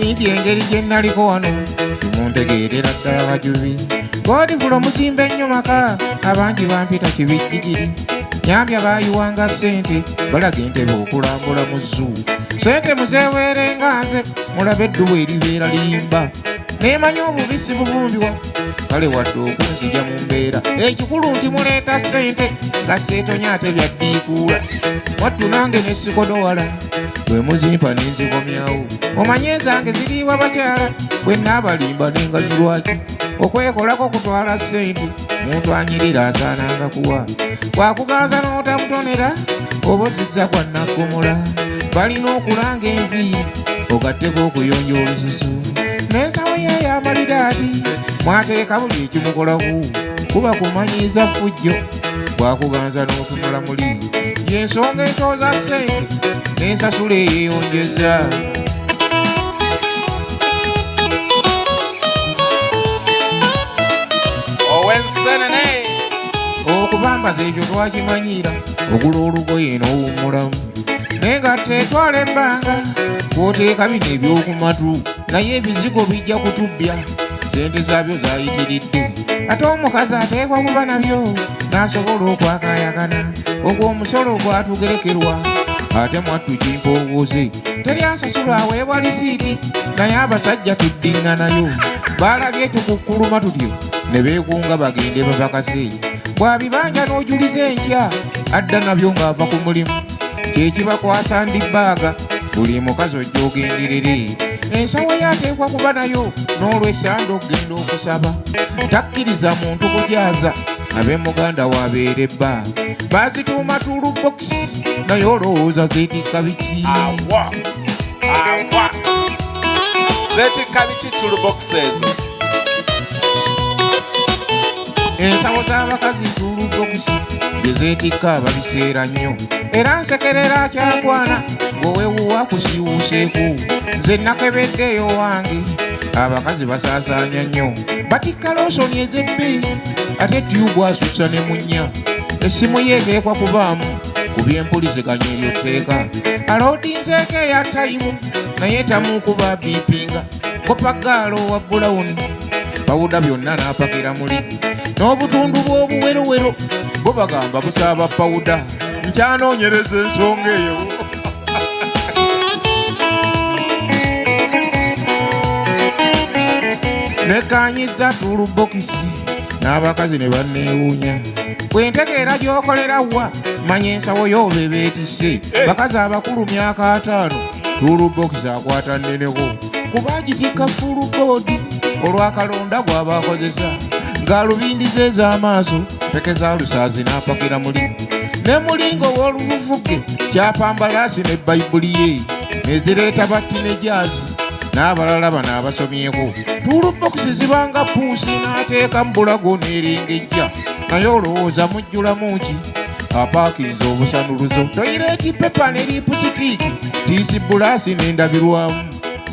simanyi nti engeri gye naliko wano muntegeerera ddala bajubi Godfrey musimbe nnyo maka abangi bampita kibijjigiri nyambya bayiwanga ssente balaga entebe okulambula mu zoo ssente muzeeweerenga nze mulabe eddubu eribeera limba neemanya obubisi bubumbiwa kale wadde okunzija mu mbeera ekikulu nti muleeta ssente nga seetonya ate byaddiikuula wattu nange nesikodowala bwe muzimpa nenzigomyawo omanye zange ziriibwa bakyala bwe naabalimba n'engazi lwaki okwekolako kutwala ssente muntu anyirira asaananga kuwa bwakuganza n'otamutonera oba ozizza kwa nakkomola balina okulanga enviiri ogatteko okuyonja olususu n'ensawo ye y'amalidaadi mwateeka buli ekimukolaku kuba kumanyiiza ffujjo bwakuganza n'otunula muli y'ensonga etooza ssente n'ensasula eyeeyonjeza okubambaza ekyo twakimanyiira ogula olugoye n'owummulamu naye nga tetwala ebbanga kwoteeka bino ebyokumatu naye ebizigo bijja kutubbya sente zaabyo zayitiridde ate omukazi ateekwa kuba nabyo n'asobola okwakayagana ogwo omusolo gwatugerekerwa ate mwattu kimpowooze teri asasula aweebwa lisiiti naye abasajja tuddiŋŋanayo baalabye tukukkuluma tutyo ne beekunga bagende bavakase bw'abibanja n'ojuliza enkya adda nabyo ng'ava ku mulimu kyekiba kwasa ndibaaga buli mukazi ojja ogenderere ensawo yateekwa kuba nayo n'olwesanda okgenda okusaba takkiriza muntu kujaaza ab'emuganda waabeera ebba baazituuma tuulubokisi naye olowooza zeetikka biki zeetikka biki tuulubokisi ezo ensawo z'abakazi tuulubokisi bye zeetikka babiseera nnyo era nsekerera kyagwana ng'owewuwa kusiiwuuseeko nze nakebeddeeyo wange abakazi basaasaanya nnyo batikka loosoni ez'ebbe ate tyubu asussa ne munnya essimu yeeteekwa kubaamu ku by'empuliziganya ebyotteeka aloodinzeeko eya tayimu naye tamukuba biipinga bopagaalo owa bulawuni bawuda byonna n'apakira muli n'obutundu bw'obuwerowero bo bagamba busaaba pawuda nkyanoonyereza ensonga eyo nekanyiza tuulubokisi n'abakazi ne banneewuunya bwe ntegeera gy'okolera wa manya ensawo y'oba ebeetisse bakazi abakulu myaka 5 tuulubokisi akwata nneneko kuba agitikka fulukoodi olw'akalonda bw'aba akozesa ng'alubindiza ez'amaaso peke za lusaazi n'apakira muli ne mulingo w'oluvuge kyapambalaasi ne bayibuli ye nezireeta batti ne jaazi n'abalala bano abasomyeko tuulubokisi zibanga puusi n'ateeka mu bulago n'erengejja naye olowooza mujjulamu ki apaakiriza obusanuluzo toyireeti pepa ne liiputikiiki tiisi bulaasi n'endabirwamu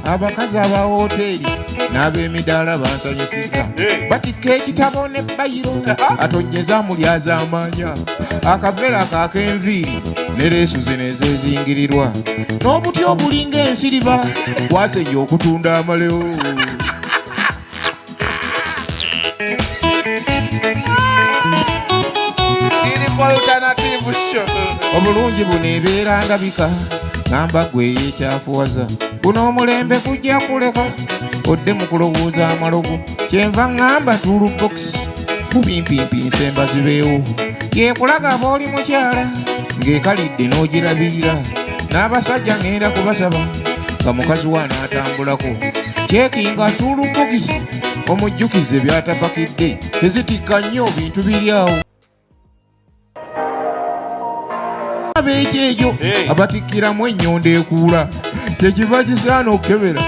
abakazi aba wooteeri n'ab'emidaala bansanyusiza batikka ekitabo ne bayiro atonnyeza mulyaza amaanya akaveera ak'enviiri ne leesu zino ezeezingirirwa n'obuti obulinga ensiriba bwasejja okutunda amalewo obulungi buno ebeera ndabika ngamba gwe yeekyafuwaza buno omulembe kujja kuleka odde mu kulowooza amalogo kyenva ngamba tuulubokisi bubimpimpi nsemba zibeewo yekulaga aba oli mukyala ng'ekalidde n'ogirabirira n'abasajja ngenda kubasaba nga mukazi wa n'atambulako kyekinga tuulubokisi omujjukize byatapakidde tezitikka nnyo bintu biri awo abeekyejo abatikkiramu ennyondo ekuula kyekiva kisaana okukebera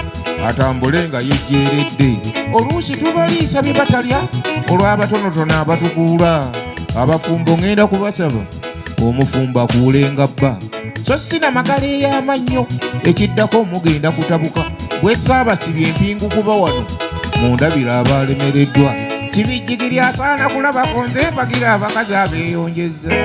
atambule nga yejjeeredde oluusi tubaliisa bye batalya olw'abatonotono abatukuula abafumbo ngenda kubasaba omufumbo akuulenga bba so sina magala ey'amannyo ekiddako omugenda kutabuka bwe saabasibye empingu kuba wano mundabira abalemereddwa kibijjigiri asaana kulabako nze mpagira abakazi abeeyonjeza